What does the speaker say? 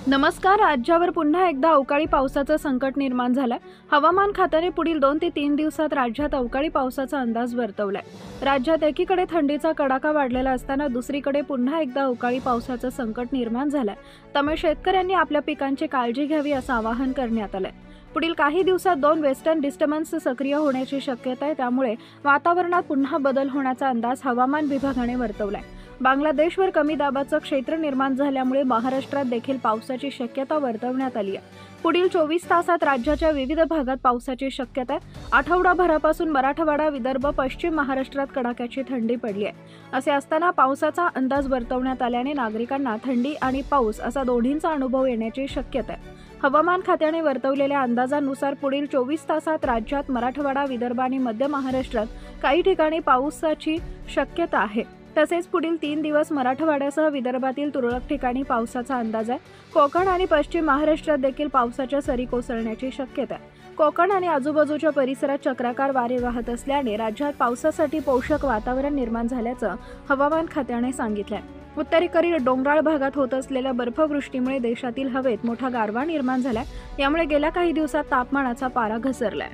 नमस्कार. राज्यावर पुन्हा एकदा अवकाळी पावसाचं संकट निर्माण झालंय. हवामान खात्याने पुढील 2 ते 3 दिवसात राज्यात अवकाळी पावसाचा अंदाज वर्तवलाय. राज्यात एकीकडे थंडीचा कडाका वाढलेला असताना दुसरीकडे पुन्हा एकदा अवकाळी पावसाचं संकट निर्माण झालंय. त्यामुळे शेतकऱ्यांनी आपल्या पिकांची काळजी घ्यावी असं आवाहन करण्यात आलंय. पुढील काही दिवसात 2 वेस्टर्न डिस्टर्बन्स सक्रिय होण्याची शक्यता आहे. त्यामुळे वातावरणात पुन्हा बदल होण्याचा अंदाज हवामान विभागाने वर्तवलाय. बांगलादेशवर कमी दाबाचं क्षेत्र निर्माण झाल्यामुळे महाराष्ट्रात देखील पावसाची शक्यता वर्तवण्यात आली आहे. पुढील 24 तासात राज्याच्या विविध भागात पावसाची शक्यता आहे. आठवडाभरापासून मराठवाडा, विदर्भ, पश्चिम महाराष्ट्रात कडाक्याची थंडी पडली आहे. असे असताना पावसाचा अंदाज वर्तवण्यात आल्याने नागरिकांना थंडी आणि पाऊस असा दोन्हींचा अनुभव येण्याची शक्यता आहे. हवामान खात्याने वर्तवलेल्या अंदाजानुसार पुढील 24 तासात राज्यात मराठवाडा, विदर्भ आणि मध्य महाराष्ट्रात काही ठिकाणी पावसाची शक्यता आहे. तसेच पुढील 3 दिवस मराठवाड्यासह विदर्भातील तुरळक ठिकाणी पावसाचा अंदाज आहे. कोकण आणि पश्चिम महाराष्ट्रात देखील पावसाच्या सरी कोसळण्याची शक्यता आहे. कोकण आणि आजूबाजूच्या परिसरात चक्राकार वारे वाहत असल्याने राज्यात पावसासाठी पोषक वातावरण निर्माण झाल्याचं हवामान खात्याने सांगितलंय. उत्तरेकडील डोंगराळ भागात होत असलेल्या बर्फवृष्टीमुळे देशातील हवेत मोठा गारवा निर्माण झालाय. यामुळे गेल्या काही दिवसात तापमानाचा पारा घसरलाय.